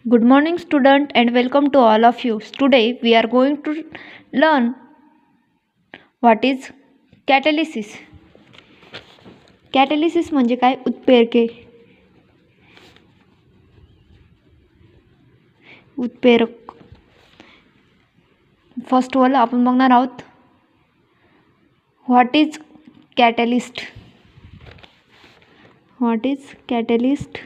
Good morning, student, and welcome to all of you. Today we are going to learn what is catalysis. Catalysis म्हणजे काय? उत्प्रेरके. उत्प्रेरक. First of all आपण बघणार आहोत what is catalyst. What is catalyst?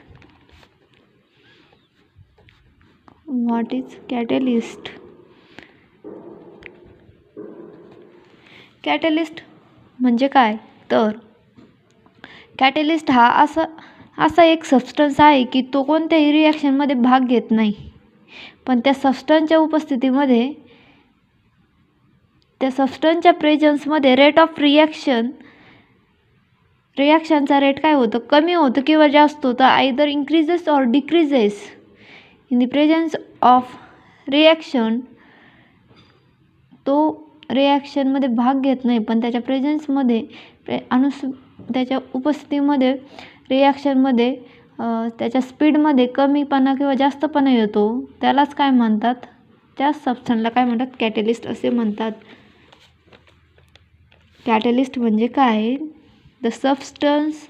What is catalyst? Catalyst म्हणजे काय? तर catalyst हा असा एक सबस्टन्स आहे की तो कोणत्याही रिॲक्शनमध्ये भाग घेत नाही, पण त्या सबस्टन्सच्या उपस्थितीमध्ये, त्या सबस्टन्सच्या प्रेझन्समध्ये रेट ऑफ रिॲक्शनचा रेट काय होतं? कमी होतं किंवा जास्त होतं. Either increases or decreases in the presence of reaction. तो रिॲक्शनमध्ये भाग घेत नाही, पण त्याच्या प्रेझन्समध्ये त्याच्या उपस्थितीमध्ये रिॲक्शनमध्ये त्याच्या स्पीडमध्ये कमीपणा किंवा जास्तपणा येतो. त्यालाच काय म्हणतात? त्या सबस्टन्सला काय म्हणतात? कॅटलिस्ट असे म्हणतात. कॅटलिस्ट म्हणजे काय? The substance.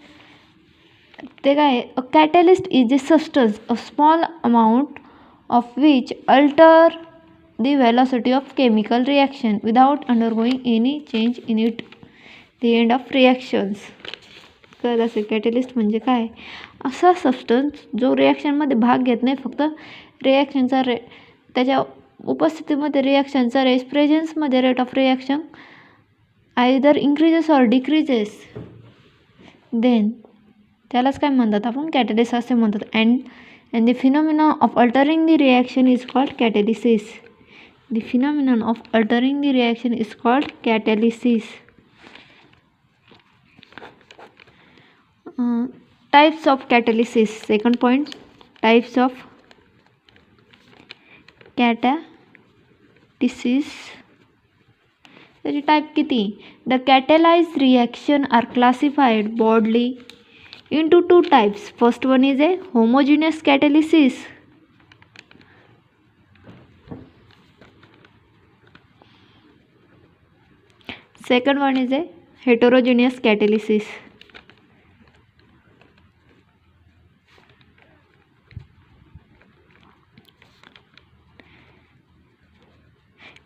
ते काय? अ catalyst is the substance a small amount of which alter the velocity of chemical reaction without undergoing any change in it the end of reactions. कळलं असेल कॅटलिस्ट म्हणजे काय? असा सबस्टन्स जो रिॲक्शनमध्ये भाग घेत नाही, फक्त रिॲक्शनचा त्याच्या उपस्थितीमध्ये रिॲक्शनचा प्रेझन्समध्ये rate of reaction either increases or decreases, then त्यालाच काय म्हणतात? आपण कॅटलिस्ट असे म्हणतात. And the phenomena of altering the reaction is called catalysis. The phenomenon of altering the reaction is called catalysis. Types of catalysis. Second point, types of catalysis. त्याची type किती? The catalyzed reaction are classified broadly into two types. First one is a homogeneous catalysis. Second one is a heterogeneous catalysis.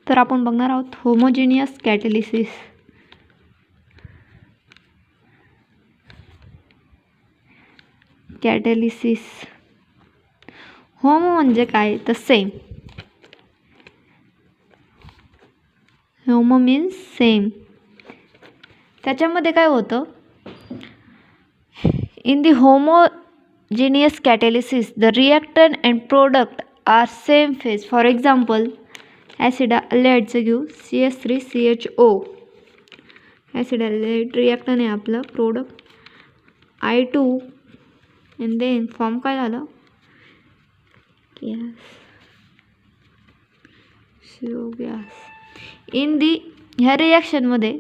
तर आपण बघणार आहोत homogeneous कॅटलिसिस. कॅटलिसिस homo म्हणजे काय? तर same. Homo means same. त्याच्यामध्ये काय होतं? In the homogeneous catalysis the reactant and product are same phase. For example acid अल्डेहाइडचं घेऊ, CH3CHO. ॲसिड अल्डेहाइड रिॲक्टंट आहे आपलं, product I2, and then form काय झालं? Gas, CO gas. इन ह्या रिॲक्शनमध्ये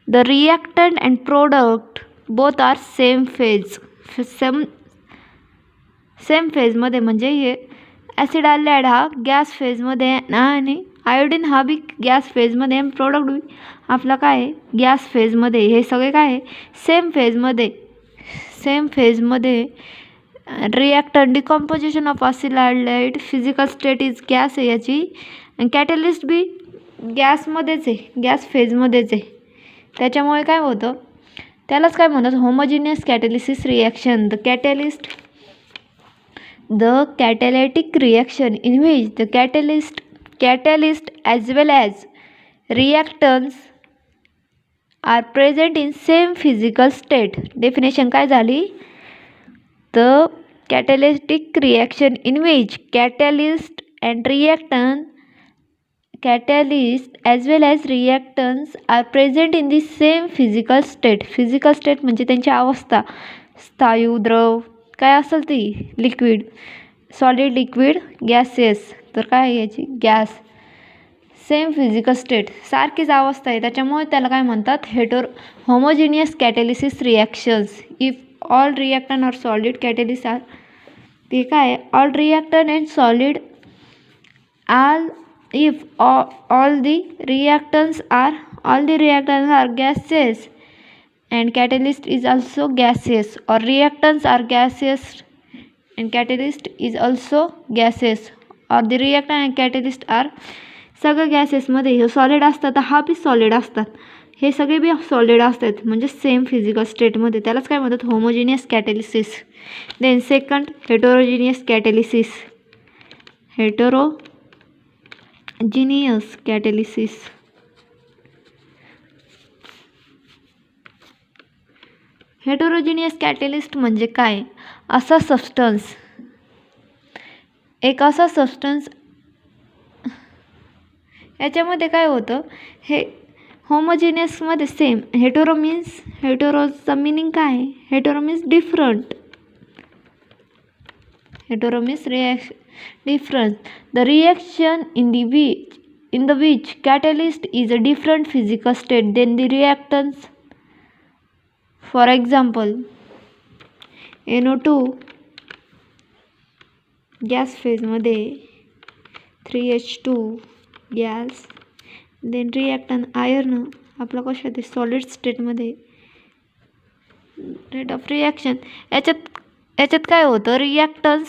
the reactant and product both are same phase. Same फेजमध्ये म्हणजे हे ॲसिड अल्डेहाइड हा गॅस फेजमध्ये आणि आयोडीन हा बी गॅस फेजमध्ये, आणि प्रोडक्ट बी आपला काय आहे? गॅस फेजमध्ये. हे सगळे काय आहे? सेम फेजमध्ये. Reactant decomposition of acid aldehyde, physical state is gas आहे याची, आणि कॅटलिस्ट बी गॅसमध्येच आहे, गॅस फेजमध्येच आहे. त्याच्यामुळे काय होतं? त्यालाच काय म्हणतात? Homogeneous catalysis reaction. The catalytic reaction in which the catalyst as well as reactants are present in same physical state. Definition काय झाली? The catalytic reaction in which catalyst as well as reactants are present in the same physical state. Physical state म्हणजे त्यांची अवस्था, स्थायू, द्रव, काय असेल ती, liquid, solid, liquid, gases. तर काय आहे याची? गॅस. सेम फिजिकल स्टेट, सारखीच अवस्था आहे. त्याच्यामुळे त्याला काय म्हणतात? Homogeneous catalysis reactions. If all reactant or solid, catalyst are ते काय all reactant and solid all if all the reactants are gaseous and catalyst is also gaseous, or reactants are gaseous and catalyst is also gaseous, or the reactant and catalyst are सगळे गॅसेसमध्ये हे solid असतात, हा बी solid असतात, हे सगळे बी solid असतात म्हणजे same physical स्टेटमध्ये, त्यालाच काय म्हणतात homogeneous catalysis. Then second heterogeneous catalysis. Heterogeneous catalysis. Heterogeneous catalyst म्हणजे काय, असा सबस्टन्स, एक असा सबस्टन्स याच्यामध्ये काय होतं, हे होमोजिनियसमध्ये सेम. हेटेरोचा मिनिंग काय, hetero means different, hetero means difference. The reaction in the which catalyst is a different physical state than the reactants. For example, NO2 gas phase मध्ये 3H2 gas, then reactant iron आपला कशात solid स्टेटमध्ये, rate of reaction याच्यात काय होतं, reactance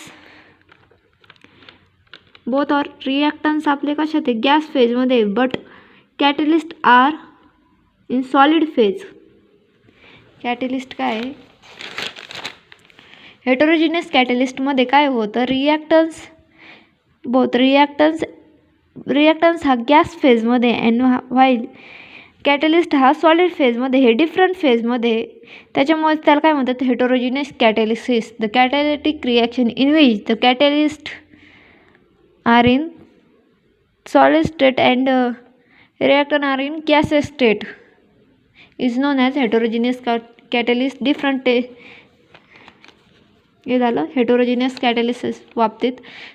both or reactance आपले कशात gas फेजमध्ये, but catalyst are in solid phase. Catalyst काय, हेटेरोजिनियस कॅटलिस्टमध्ये काय होतं, रिॲक्टन्स हा गॅस फेजमध्ये अँड व्हाईल कॅटलिस्ट हा सॉलिड फेजमध्ये, हे डिफरंट फेजमध्ये, त्याच्यामुळे त्याला काय म्हणतात heterogeneous catalysis. The catalytic reaction in which the catalyst are in solid state and reactant are in gaseous state is known as heterogeneous catalyst. different हे झालं हेटेरोजिनियस कॅटॅलिसिस बाबतीत.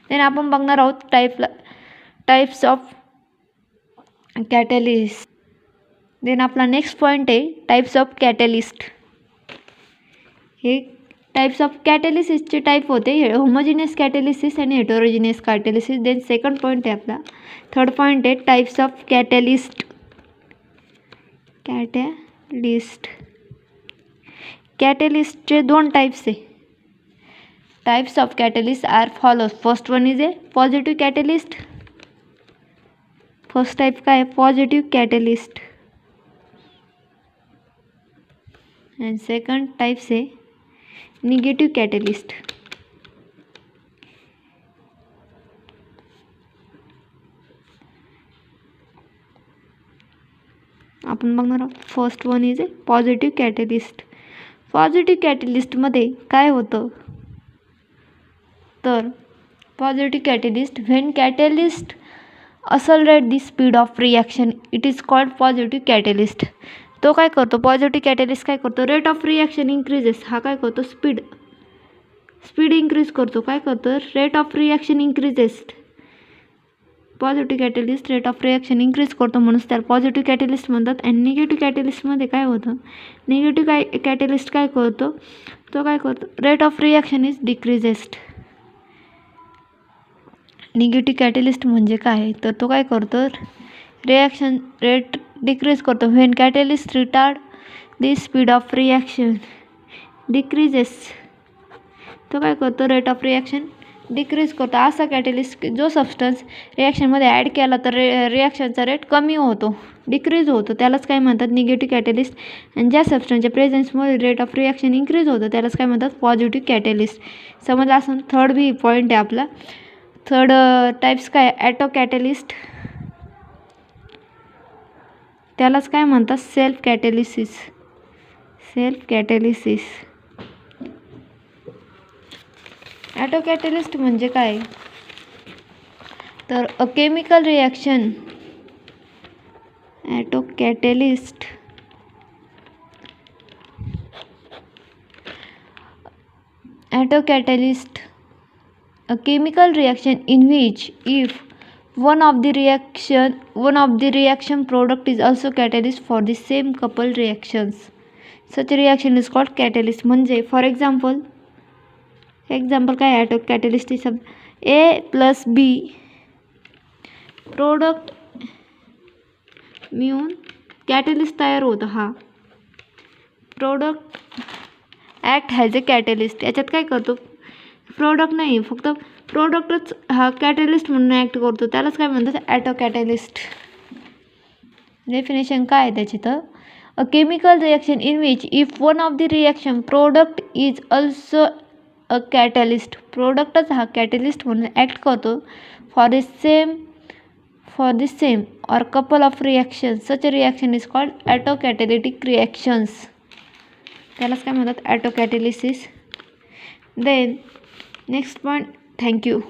देन आपण बघणार आहोत टाईप्स ऑफ कॅटॅलिस्ट. देन आपला नेक्स्ट पॉईंट आहे types of catalyst. हे types of कॅटॅलिसिसचे टाईप होते होमोजिनियस कॅटॅलिसिस आणि heterogeneous catalysis. Then second point आहे आपला, थर्ड पॉईंट आहे टाईप्स ऑफ कॅटॅलिस्ट. कॅटॅलिस्टचे दोन टाईप्स आहे. Types of catalyst are follows. First one is a positive catalyst. First type काय, positive catalyst. And second types आहे negative catalyst. आपण बघणार आहोत first one is a positive catalyst. Positive कॅटॅलिस्टमध्ये काय होतं, तर positive catalyst when catalyst accelerate the speed of reaction it is called positive catalyst. तो काय करतो, पॉझिटिव्ह कॅटॅलिस्ट काय करतो, रेट ऑफ रिॲक्शन इंक्रीजेस. हा काय करतो, स्पीड इंक्रीज करतो. काय करतो, rate of reaction increases. Positive catalyst rate of reaction increase करतो म्हणून त्याला पॉझिटिव्ह कॅटॅलिस्ट म्हणतात. आणि निगेटिव्ह कॅटॅलिस्टमध्ये काय होतं, निगेटिव्ह कॅटॅलिस्ट काय करतो, तो काय करतो, rate of reaction is decreases. Negative catalyst म्हणजे काय, तर तो काय करतो, रिॲक्शन रेट डिक्रीज करतो. When catalyst retard the speed of reaction decreases. तो काय करतो, रेट ऑफ रिॲक्शन डिक्रीज करतो. असा कॅटॅलिस्ट जो सबस्टन्स रिॲक्शनमध्ये ॲड केला तर रिॲक्शनचा रेट कमी होतो, डिक्रीज होतो, त्यालाच काय म्हणतात निगेटिव्ह कॅटॅलिस्ट. आणि ज्या सबस्टन्सच्या प्रेझेन्समुळे रेट ऑफ रिॲक्शन इंक्रीज होतं त्यालाच काय म्हणतात पॉझिटिव्ह कॅटॅलिस्ट. समजलं असं. थर्ड बी पॉईंट आहे आपला. थर्ड टाईप्स काय, ॲटो कॅटॅलिस्ट, त्यालाच काय म्हणतात सेल्फ कॅटॅलिसिस. ॲटो कॅटॅलिस्ट म्हणजे काय, तर a chemical reaction. Auto catalyst a chemical reaction in which if one of the reaction product is also catalyst for the same couple reactions, such a reaction is called catalyst. म्हणजे for example example काय auto catalyst सब ए plus बी product मिळून catalyst तयार होतं. हा product act has a catalyst. याच्यात काय करतो product नाही फक्त प्रोडक्टच हा कॅटलिस्ट म्हणून ॲक्ट करतो, त्यालाच काय म्हणतात ॲटो कॅटलिस्ट. डेफिनेशन काय आहे त्याची तर a chemical reaction in which if one of the reaction product is also a catalyst. प्रोडक्टच हा कॅटलिस्ट म्हणून ॲक्ट करतो for the same or couple of reactions. Such a reaction is called autocatalytic reactions. त्यालाच काय म्हणतात autocatalysis. Then next point. Thank you.